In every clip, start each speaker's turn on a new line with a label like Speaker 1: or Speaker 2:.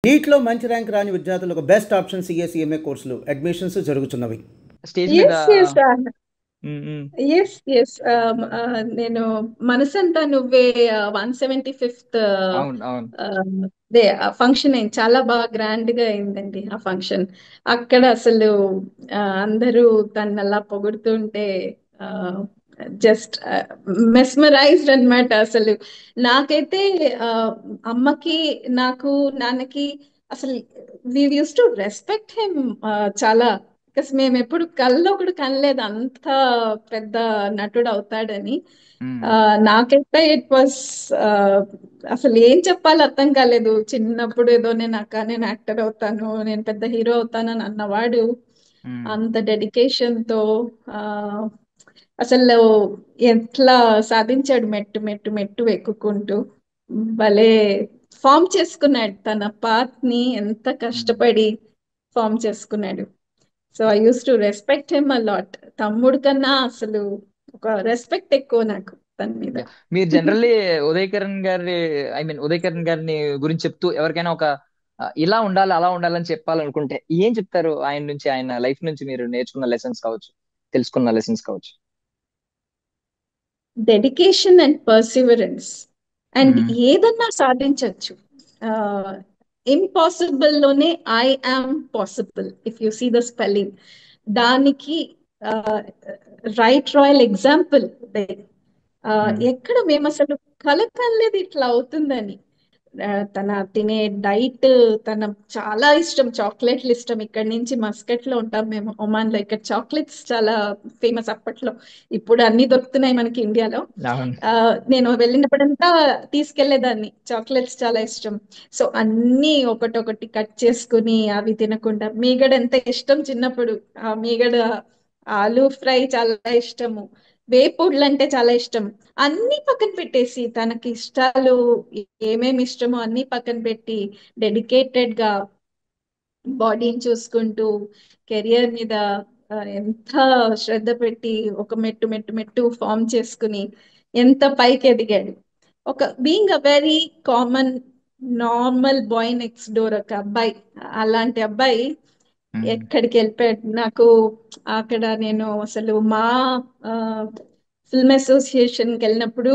Speaker 1: నీట్లో మంచి ర్యాంక్ రాని విద్యార్థులకు బెస్ట్ ఆప్షన్ సిఎస్ఈఎంఏ కోర్సులు అడ్మిషన్స్ జరుగుతున్నవి.
Speaker 2: స్టేజ్ మీద.
Speaker 3: ఎస్ ఎస్
Speaker 2: ఉమ్, ఉమ్.
Speaker 3: ఎస్ ఎస్ నేను మనసంతా నువ్వే 175th
Speaker 2: అవును, అవును.
Speaker 3: డే ఫంక్షన్ అయింది, చాలా బాగా గ్రాండ్ గా అయిందండి ఆ ఫంక్షన్. అక్కడ అసలు అందరూ తను అలా పొగుడుతుంటే జస్ట్ మెస్మరైజ్డ్ అన్నమాట అసలు. నాకైతే ఆ, అమ్మకి నాకు నాన్నకి అసలు వి యూస్ టు రెస్పెక్ట్ హిమ్ చాలా. బికాస్ మేము ఎప్పుడు కల్లో కూడా కనలేదు అంత పెద్ద నటుడు అవుతాడని.
Speaker 2: ఉమ్,
Speaker 3: ఆ, నాకైతే ఇట్ వాస్ అసలు ఏం చెప్పాలో అర్థం కాలేదు. చిన్నప్పుడు ఏదో నేను యాక్టర్ అవుతాను, నేను పెద్ద హీరో అవుతానని అన్నవాడు
Speaker 2: ఉమ్,
Speaker 3: అంత డెడికేషన్ తో ఆ అసలు ఎట్లా సాధించాడు, మెట్టు మెట్టు మెట్టు ఎక్కుకుంటూ భలే ఫామ్ చేసుకున్నాడు తన పాత్ ని, ఎంత
Speaker 2: ఉమ్.
Speaker 3: కష్టపడి ఫామ్ చేసుకున్నాడు. So I use to respect him a lot. తమ్ముడు కన్నా అసలు ఒక రెస్పెక్ట్ ఎక్కువ నాకు తన మీద.
Speaker 2: యా. మీరు జనరల్లీ ఉదయ్ కిరణ్ గారిని గురించి చెప్తూ ఎవరికైనా ఒక ఇలా ఉండాలి అలా ఉండాలని చెప్పాలనుకుంటే ఏం చెప్తారు? ఆయన నుంచి, ఆయన లైఫ్ నుంచి మీరు నేర్చుకున్న లెసన్స్ కావచ్చు, తెలుసుకున్న లెసన్స్ కావచ్చు.
Speaker 3: Dedication and perseverance, and
Speaker 2: um,
Speaker 3: ఏదన్నా సాధించవచ్చు. ఇంపాసిబుల్ లోనే I am possible, if you see the spelling. దానికి రైట్ రాయల్ ఎగ్జాంపుల్.
Speaker 2: ఉమ్,
Speaker 3: ఎక్కడ మేము అసలు కలకలేదు ఇట్లా అవుతుందని. తన తినే డైట్, తన చాలా ఇష్టం చాక్లెట్లు ఇష్టం. ఇక్కడ నుంచి మస్కట్ లో ఉంటాం మేము, ఒమాన్ లో. ఇక్కడ చాక్లెట్స్ చాలా ఫేమస్ అప్పట్లో, ఇప్పుడు అన్ని దొరుకుతున్నాయి మనకి ఇండియాలో.
Speaker 2: అవును.
Speaker 3: ఆ, నేను వెళ్ళినప్పుడంతా తీసుకెళ్లేదాన్ని, చాక్లెట్స్ చాలా ఇష్టం. సో అన్ని ఒకటొకటి కట్ చేసుకుని అవి తినకుండా, మీగడ ఎంత ఇష్టం చిన్నప్పుడు. ఆ మీగడ, ఆలూ ఫ్రై చాలా ఇష్టము, వేపుడులు అంటే చాలా ఇష్టం. అన్ని పక్కన పెట్టేసి తనకి ఇష్టాలు ఏమేమి ఇష్టమో అన్ని పక్కన పెట్టి డెడికేటెడ్ గా బాడీని చూసుకుంటూ కెరియర్ మీద ఎంత శ్రద్ధ పెట్టి ఒక మెట్టు మెట్టు మెట్టు ఫామ్ చేసుకుని ఎంత పైకి ఎదిగాడు. ఒక being a very common normal boy next door, ఒక అబ్బాయి, అలాంటి అబ్బాయి
Speaker 2: ఉమ్,
Speaker 3: ఎక్కడికి వెళ్ళిపోయాడు. నాకు అక్కడ నేను అసలు మా ఫిల్మ్ అసోసియేషన్కి వెళ్ళినప్పుడు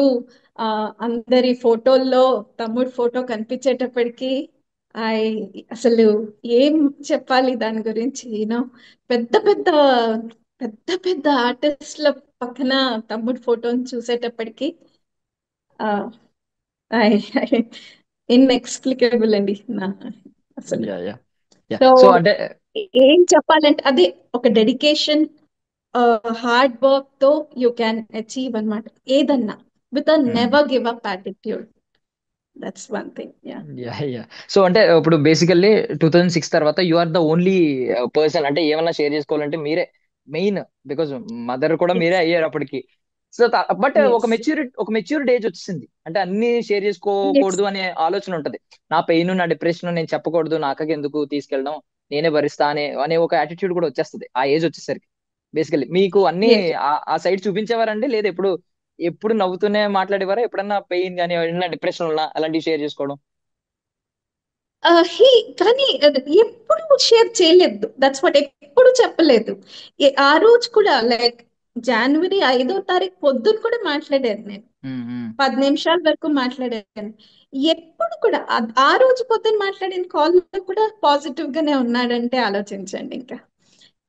Speaker 3: ఆ, అందరి ఫోటోల్లో తమ్ముడు ఫోటో కనిపించేటప్పటికి ఐ అసలు ఏం చెప్పాలి దాని గురించి, యూనో. పెద్ద పెద్ద పెద్ద పెద్ద ఆర్టిస్ట్ల పక్కన తమ్ముడు ఫోటోని చూసేటప్పటికి ఇన్ఎక్స్ప్లికబుల్ అండి నా అసలు.
Speaker 2: Yeah, yeah, yeah.
Speaker 3: So
Speaker 2: so అంటే.
Speaker 3: ఏం చెప్పాలంటే అదే, ఒక డెడికేషన్, హార్డ్ వర్క్ తో యూ క్యాన్ అచీవ్ అన్నమాట ఏదన్నా, with a never give up attitude. That's one thing. Yeah.
Speaker 2: Yeah, yeah. So అంటే ఇప్పుడు బేసికల్లీ 2006 తర్వాత you are the only person, అంటే ఏమన్నా షేర్ చేసుకోవాలంటే మీరే మెయిన్. బికాజ్ మదర్ కూడా మీరే
Speaker 3: ఎస్
Speaker 2: అయ్యారు అప్పటికి. సో బట్
Speaker 3: ఎస్
Speaker 2: ఒక మెచ్యూరిటీ ఏజ్ వచ్చేసింది, అంటే అన్ని షేర్
Speaker 3: ఎస్
Speaker 2: చేసుకోకూడదు అనే ఆలోచన ఉంటది. నా పెయిన్, నా డిప్రెషన్ నేను చెప్పకూడదు, నా అక్కకి ఎందుకు తీసుకెళ్ళడం, నేనే భరిస్తా అనే అనే ఒక యాటిట్యూడ్ కూడా వచ్చేస్తుంది ఆ ఏజ్ వచ్చేసరికి. బేసికల్లీ మీకు అన్ని
Speaker 3: ఎస్.
Speaker 2: ఆ సైడ్ చూపించేవారండి, లేదా ఎప్పుడు ఎప్పుడు నవ్వుతూనే మాట్లాడేవారా? ఎప్పుడన్నా పెయిన్ కానీ ఏదైనా డిప్రెషన్ ఉన్నా అలాంటివి షేర్ చేసుకోవడం?
Speaker 3: హీ కానీ అది ఎప్పుడు షేర్ చేయలేదు. దట్స్ వాట్, ఎప్పుడు చెప్పలేదు. ఆ రోజు కూడా లైక్ జనవరి 5వ తారీఖు పొద్దున కూడా మాట్లాడాను నేను,
Speaker 2: ఉమ్, ఉమ్.
Speaker 3: 10 నిమిషాల వరకు మాట్లాడాను. ఎప్పుడు కూడా ఆ రోజు పొద్దున మాట్లాడిన కాల్ లో కూడా పాజిటివ్ గానే ఉన్నాడంటే ఆలోచించండి ఇంకా.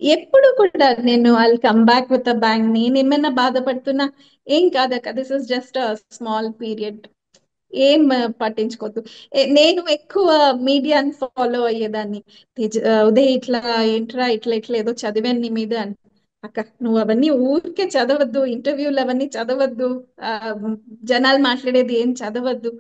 Speaker 3: ఎప్పుడు కూడా నేను I'll come back with a bang, నేను ఏమైనా బాధపడుతున్నా, ఏం కాదక్క, this is just a small period, ఏం పట్టించుకోవద్దు. నేను ఎక్కువ మీడియాని ఫాలో అయ్యేదాన్ని. ఉదయ్ ఇట్లా ఏంట్రా, ఇట్లా ఇట్లా ఏదో చదివాను నీ మీద అని. అక్క నువ్వు అవన్నీ ఊరికే చదవద్దు, ఇంటర్వ్యూలు అవన్నీ చదవద్దు, ఆ, జనాలు మాట్లాడేది ఏం చదవద్దు,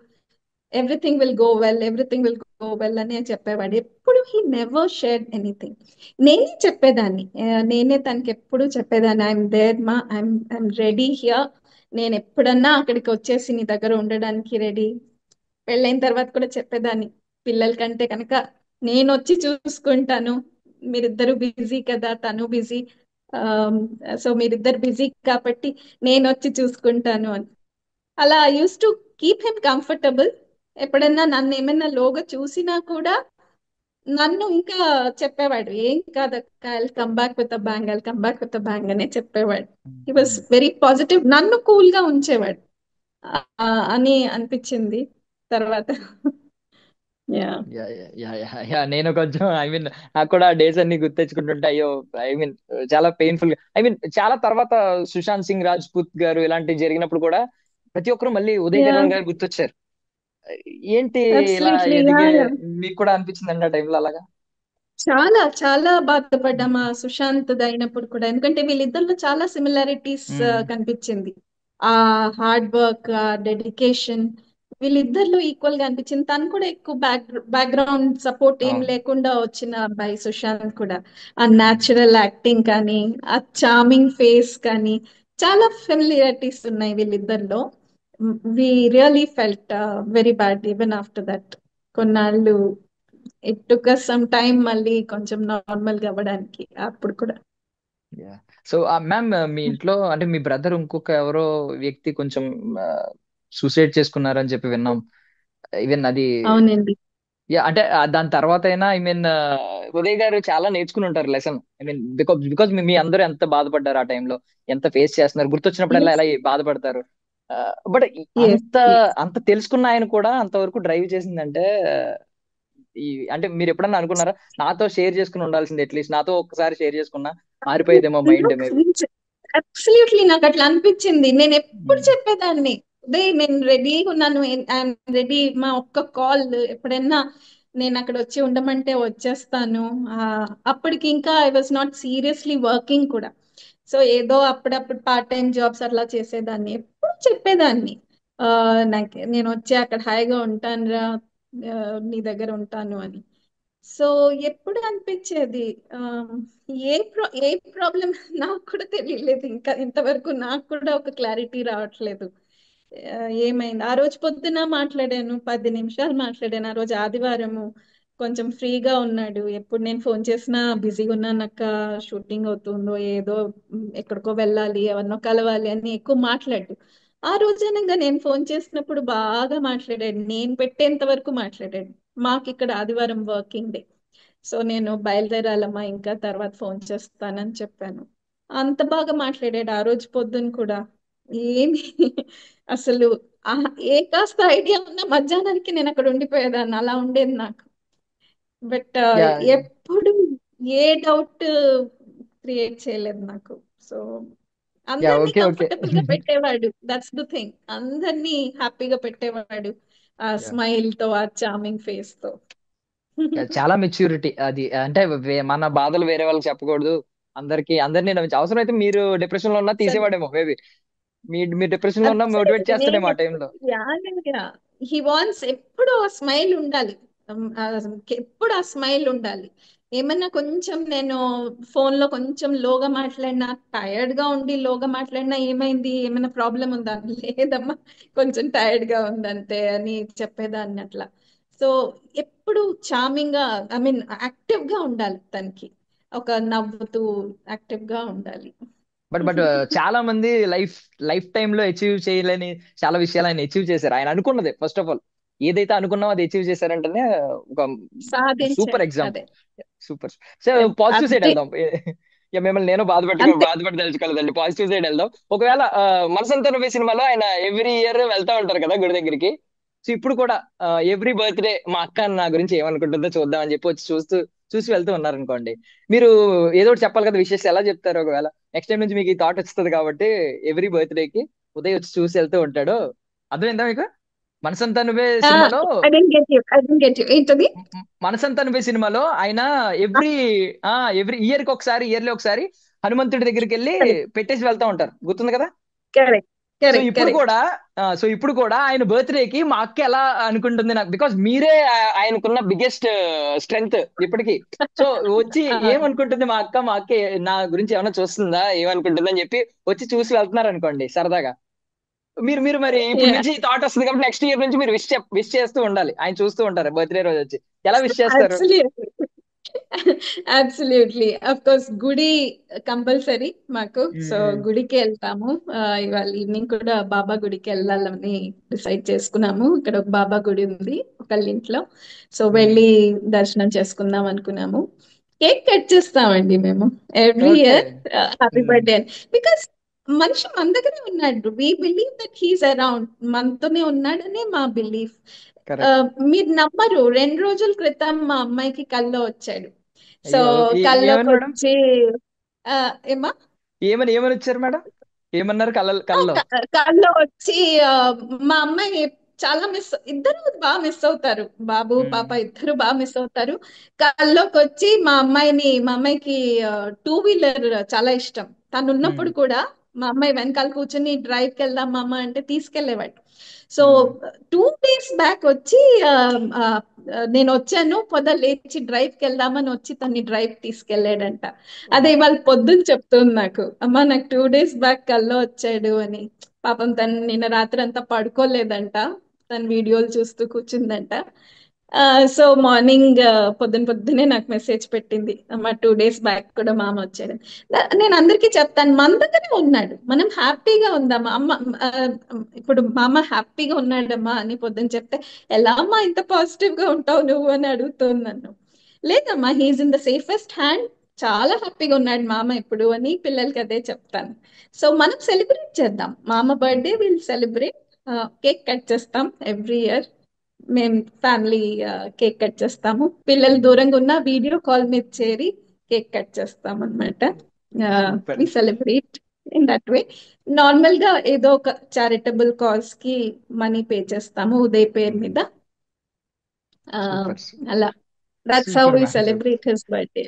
Speaker 3: everything will go well, everything will go well అని చెప్పేవాడు. ఎప్పుడు హీ నెవర్ షేర్డ్ ఎనీథింగ్. నేనే చెప్పేదాన్ని, నేనే తనకి ఎప్పుడు చెప్పేదాన్ని, ఐఎమ్ దేర్ మా, ఐఎమ్ రెడీ హియర్, నేను ఎప్పుడన్నా అక్కడికి వచ్చేసి నీ దగ్గర ఉండడానికి రెడీ. పెళ్ళైన తర్వాత కూడా చెప్పేదాన్ని, పిల్లల కంటే కనుక నేను వచ్చి చూసుకుంటాను, మీరిద్దరు బిజీ కదా, తను బిజీ, సో మీరిద్దరు బిజీ కాబట్టి నేను వచ్చి చూసుకుంటాను అని. అలా use to keep him comfortable. ఎప్పుడన్నా నన్ను ఏమైనా లోగా చూసినా కూడా నన్ను ఇంకా చెప్పేవాడు, ఏం కాదక్క, I'll come back with bang, I'll come back with bang అనే చెప్పేవాడు. హీ వాజ్ వెరీ పాజిటివ్, నన్ను కూల్ గా ఉంచేవాడు. అని అనిపించింది తర్వాత. Yeah
Speaker 2: yeah yeah yeah yeah yeah. నేను కొంచెం నాకు కూడా డేస్ అన్ని గుర్తెచ్చుకుంటుంటే అయ్యో, మీన్ చాలా పెయిన్ఫుల్ గా, చాలా తర్వాత సుశాంత్ సింగ్ రాజ్పూత్ గారు ఇలాంటివి జరిగినప్పుడు కూడా ప్రతి ఒక్కరు మళ్ళీ ఉదయ్
Speaker 3: యా
Speaker 2: దేవరన్ గారు గుర్తొచ్చారు. ఏంటి ఇలా
Speaker 3: అబ్సల్యూట్లీ. యా
Speaker 2: ఎదిగే
Speaker 3: యా
Speaker 2: మీకు కూడా అనిపించిందండి ఆ టైంలో అలాగా?
Speaker 3: చాలా చాలా బాధపడ్డాం ఆ సుశాంత్ అయినప్పుడు కూడా, ఎందుకంటే వీళ్ళిద్దరిలో చాలా సిమిలారిటీస్
Speaker 2: ఉమ్,
Speaker 3: కనిపించింది. ఆ హార్డ్ వర్క్, ఆ డెడికేషన్ వీళ్ళిద్దరిలో ఈక్వల్ గా అనిపించింది. తను కూడా ఎక్కువ బ్యాక్గ్రౌండ్ సపోర్ట్ ఏం
Speaker 2: అవును.
Speaker 3: లేకుండా వచ్చిన అబ్బాయి సుశాంత్ కూడా. ఆ న్యాచురల్ యాక్టింగ్ కానీ, ఆ చార్మింగ్ ఫేస్ కానీ, చాలా ఫెమిలియారిటీస్ ఉన్నాయి వీళ్ళిద్దరిలో. We really felt very bad even after that. కొన్నాళ్ళు it took us some time మళ్ళీ కొంచెం నార్మల్ గా అవ్వడానికి అప్పుడు కూడా.
Speaker 2: యా. సో మ్యామ్, మీ ఇంట్లో అంటే మీ బ్రదర్ ఇంకొక ఎవరో వ్యక్తి కొంచెం సూసైడ్ చేసుకున్నారని చెప్పి విన్నాం. ఈవెన్ అది,
Speaker 3: అవునండి.
Speaker 2: యా, అంటే దాని తర్వాత అయినా ఉదయ్ గారు చాలా నేర్చుకుని ఉంటారు లెసన్. బికాజ్ బికాజ్ మీ అందరూ ఎంత బాధపడ్డారు ఆ టైంలో, ఎంత ఫేస్ చేస్తున్నారు, గుర్తొచ్చినప్పుడల్లా
Speaker 3: ఎస్
Speaker 2: ఎలా బాధపడతారు. బట్
Speaker 3: ఎస్
Speaker 2: అంత
Speaker 3: ఎస్.
Speaker 2: అంత తెలుసుకున్న ఆయన కూడా అంతవరకు డ్రైవ్ చేసిందంటే, ఈ అంటే మీరు ఎప్పుడన్నా అనుకున్నారా నాతో షేర్ చేసుకుని ఉండాల్సింది, అట్లీస్ట్ నాతో ఒక్కసారి షేర్ చేసుకున్నా మారిపోయేదేమో మైండ్ మేబీ?
Speaker 3: అబ్సల్యూట్లీ నాకు అట్లా అనిపించింది. నేను ఎప్పుడు చెప్పేదాన్ని, ఉదయ్ నేను రెడీగా ఉన్నాను, ఐఎమ్ రెడీ, మా ఒక్క కాల్ ఎప్పుడైనా నేను అక్కడ వచ్చి ఉండమంటే వచ్చేస్తాను. అప్పటికి ఇంకా I was not seriously working కూడా. సో ఏదో అప్పుడప్పుడు పార్ట్ టైం జాబ్స్ అట్లా చేసేదాన్ని. ఎప్పుడు చెప్పేదాన్ని, ఆ, నేను వచ్చి అక్కడ హాయిగా ఉంటాను రా, నీ దగ్గర ఉంటాను అని. సో ఎప్పుడు అనిపించేది, ఆ, ఏ ప్రాబ్లం నాకు కూడా తెలియలేదు ఇంకా ఇంతవరకు. నాకు కూడా ఒక క్లారిటీ రావట్లేదు. ఆ, ఏమైంది ఆ రోజు పొద్దున మాట్లాడాను, 10 నిమిషాలు మాట్లాడాను. ఆ రోజు ఆదివారము, కొంచెం ఫ్రీగా ఉన్నాడు. ఎప్పుడు నేను ఫోన్ చేసినా బిజీగా ఉన్నాను అక్క, షూటింగ్ అవుతుందో ఏదో, ఎక్కడికో వెళ్ళాలి, ఎవరినో కలవాలి అని ఎక్కువ మాట్లాడు. ఆ రోజు అనగా నేను ఫోన్ చేసినప్పుడు బాగా మాట్లాడాడు, నేను పెట్టేంత వరకు మాట్లాడాడు. మాకు ఇక్కడ ఆదివారం వర్కింగ్ డే. సో నేను బయలుదేరాలమ్మా, ఇంకా తర్వాత ఫోన్ చేస్తానని చెప్పాను. అంత బాగా మాట్లాడాడు ఆ రోజు పొద్దున కూడా. ఏమి అసలు ఆ ఏ కాస్త ఐడియా ఉన్నా మధ్యాహ్నానికి నేను అక్కడ ఉండిపోయేదాన్ని, అలా ఉండేది నాకు. బట్
Speaker 2: యా
Speaker 3: ఎప్పుడు ఏ డౌట్ క్రియేట్ చేయలేదు నాకు. సో
Speaker 2: యా,
Speaker 3: అందరినీ
Speaker 2: ఓకే ఓకే.
Speaker 3: కంఫర్టబుల్ గా పెట్టేవాడు, దట్స్ ద థింగ్. అందరినీ హ్యాపీగా పెట్టేవాడు, ఆ స్మైల్ తో, ఆ చార్మింగ్ ఫేస్ తో.
Speaker 2: చాలా మెచ్యూరిటీ అది. అంటే మన బాధలు వేరే వాళ్ళకి చెప్పకూడదు, అందరినీ నమ్మించి, అవసరం అయితే మీరు డిప్రెషన్ లో ఉన్నా తీసేవాడేమో మేబీ, మీరు డిప్రెషన్ లో ఉన్నా మోటివేట్
Speaker 3: అబ్సల్యూట్లీ.
Speaker 2: చేస్తాడేమో
Speaker 3: నేను
Speaker 2: ఆ టైంలో.
Speaker 3: హీ వాంట్స్ ఎప్పుడు ఆ స్మైల్ ఉండాలి. ఎప్పుడు ఆ స్మైల్ ఉండాలి. ఏమన్నా కొంచెం నేను ఫోన్ లో కొంచెం లోగా మాట్లాడినా, టైర్డ్ గా ఉండి లోగా మాట్లాడినా, ఏమైంది, ఏమైనా ప్రాబ్లం ఉందా, లేదమ్మా కొంచెం టైర్డ్ గా ఉందంతే అని చెప్పేదాన్ని అట్లా. సో ఎప్పుడు చార్మింగ్ గా, ఐ మీన్ యాక్టివ్ గా ఉండాలి తనకి, ఒక నవ్వుతూ యాక్టివ్ గా ఉండాలి.
Speaker 2: బట్ చాలా మంది లైఫ్ టైమ్ లో అచీవ్ చేయలేని చాలా విషయాలు ఆయన అచీవ్ చేశారు. ఆయన అనుకున్నది ఫస్ట్ ఆఫ్ ఆల్, ఏదైతే అనుకున్నామో అది అచీవ్ చేశారంటేనే ఒక సూపర్
Speaker 3: సాధించారు అదే.
Speaker 2: Example. Super. So positive side
Speaker 3: అదే
Speaker 2: వెళ్దాం. మిమ్మల్ని నేను
Speaker 3: అంతే.
Speaker 2: బాధపడి తెలుసుకోలేదండి. పాజిటివ్ సైడ్ వెళ్దాం. ఒకవేళ మనసంతా నువ్వే సినిమాలో ఆయన ఎవ్రీ ఇయర్ వెళ్తా ఉంటారు కదా గుడి దగ్గరికి. సో ఇప్పుడు కూడా ఎవ్రీ బర్త్డే మా అక్క నా గురించి ఏమనుకుంటుందో చూద్దాం అని చెప్పి వచ్చి చూసి వెళ్తూ ఉన్నారనుకోండి, మీరు ఏదో ఒకటి చెప్పాలి కదా, విషెస్ ఎలా చెప్తారు? ఒకవేళ నెక్స్ట్ టైం నుంచి మీకు ఈ థాట్ వస్తుంది కాబట్టి, ఎవ్రీ బర్త్డేకి ఉదయ్ వచ్చి చూసి వెళ్తూ ఉంటాడు. అర్థమైందా మీకు? మనసంతా నువ్వే సినిమాలో,
Speaker 3: ఐ డెంట్ గెట్ యు ఏంటది.
Speaker 2: మనసంతా నువ్వే సినిమాలో ఆయన ఎవ్రీ ఎవ్రీ ఇయర్లీ ఒకసారి హనుమంతుడి దగ్గరికి వెళ్ళి
Speaker 3: కరెక్ట్
Speaker 2: పెట్టేసి వెళ్తా ఉంటారు, గుర్తుంది కదా?
Speaker 3: కరెక్ట్
Speaker 2: సో
Speaker 3: కరెక్ట్
Speaker 2: ఇప్పుడు
Speaker 3: కరెక్ట్.
Speaker 2: కూడా ఇప్పుడు కూడా ఆయన బర్త్డే కి మా అక్క ఎలా అనుకుంటుంది నాకు, బికాస్ మీరే ఆయనకున్న బిగ్గెస్ట్ స్ట్రెంగ్త్ ఇప్పటికి. సో వచ్చి ఏమనుకుంటుంది మా అక్క నా గురించి ఏమైనా చూస్తుందా, ఏమనుకుంటుంది అని చెప్పి వచ్చి చూసి వెళ్తున్నారు అనుకోండి సరదాగా. మీరు మరి ఇప్పుడు నుంచి థాట్ వస్తుంది కాబట్టి నెక్స్ట్ ఇయర్ నుంచి మీరు విష్ చేస్తూ ఉండాలి, ఆయన చూస్తూ ఉంటారు బర్త్డే రోజు వచ్చి. ఎలా విష్ చేస్తారు?
Speaker 3: అబ్సల్యూట్లీ. అబ్సల్యూట్లీ, అఫ్ కోర్స్ గుడి కంపల్సరీ మాకు. సో గుడికి వెళ్తాము. ఇవాళ ఈవినింగ్ కూడా బాబా గుడికి వెళ్ళాలని డిసైడ్ చేసుకున్నాము. ఇక్కడ ఒక బాబా గుడి ఉంది, ఒకళ్ళ ఇంట్లో. సో వెళ్ళి దర్శనం చేసుకుందాం అనుకున్నాము. కేక్ కట్ చేస్తామండి మేము every
Speaker 2: okay.
Speaker 3: Year, happy birthday అని. బికాస్ మనిషి మన దగ్గరే ఉన్నాడు, we believe that he's around, మనతోనే ఉన్నాడనే మా బిలీఫ్.
Speaker 2: కరెక్ట్.
Speaker 3: మీరు నమ్మరు, 2 రోజుల క్రితం మా అమ్మాయికి కల్లో వచ్చాడు. సో
Speaker 2: అయ్యో,
Speaker 3: కల్లోకి
Speaker 2: ఏమని మేడం?
Speaker 3: వచ్చి ఆ, ఏమా
Speaker 2: ఏమని వచ్చారు మేడం? ఏమన్నారు కల్లో?
Speaker 3: కల్లో వచ్చి ఆ, మా అమ్మాయి చాలా ఇద్దరు బాగా మిస్ అవుతారు, బాబు పాప ఇద్దరు బాగా మిస్ అవుతారు. కల్లోకి వచ్చి మా అమ్మాయికి 2 వీలర్ చాలా ఇష్టం. తను ఉన్నప్పుడు కూడా మా అమ్మాయి వెనకాల కూర్చొని డ్రైవ్కి వెళ్దాం మా అమ్మ అంటే తీసుకెళ్లేవాడు. సో 2 days బ్యాక్ వచ్చి ఆ, ఆ, నేను వచ్చాను లేచి డ్రైవ్కి వెళ్దామని వచ్చి తన్ని డ్రైవ్ తీసుకెళ్లాడంట. అదే ఇవాళ పొద్దున్న చెప్తుంది నాకు, అమ్మ నాకు 2 days బ్యాక్ కల్లో వచ్చాడు అని. పాపం తను నిన్న రాత్రి అంతా పడుకోలేదంట, తను వీడియోలు చూస్తూ కూర్చుందంట. సో మార్నింగ్ పొద్దున్నే నాకు మెసేజ్ పెట్టింది, అమ్మ 2 days బ్యాక్ కూడా మామ వచ్చాడు. నేను అందరికీ చెప్తాను, మన దగ్గరే ఉన్నాడు, మనం హ్యాపీగా ఉందామా అమ్మ. ఆ, ఇప్పుడు మామ హ్యాపీగా ఉన్నాడమ్మా అని పొద్దున్న చెప్తే, ఎలా అమ్మా ఇంత పాజిటివ్ గా ఉంటావు నువ్వు అని అడుగుతుంది నన్ను. లేదమ్మా, he's in the safest hand, చాలా హ్యాపీగా ఉన్నాడు మామ ఇప్పుడు అని పిల్లలకి అదే చెప్తాను. సో మనం సెలబ్రేట్ చేద్దాం, మామ birthday will celebrate. Cake cut చేస్తాం ఎవ్రీ ఇయర్, మేము ఫ్యామిలీ కేక్ కట్ చేస్తాము. పిల్లలు దూరంగా ఉన్న వీడియో కాల్ మీద చేరి కేక్ కట్ చేస్తాం అనమాట.
Speaker 2: Super.
Speaker 3: We celebrate in that way. Normal గా ఏదో ఒక చారిటబుల్ కాజ్ కి మనీ పే చేస్తాము ఉదయ్ పేరు మీద.
Speaker 2: సూపర్.
Speaker 3: అలా that's how
Speaker 2: super
Speaker 3: we
Speaker 2: ma'am.
Speaker 3: Celebrate his birthday.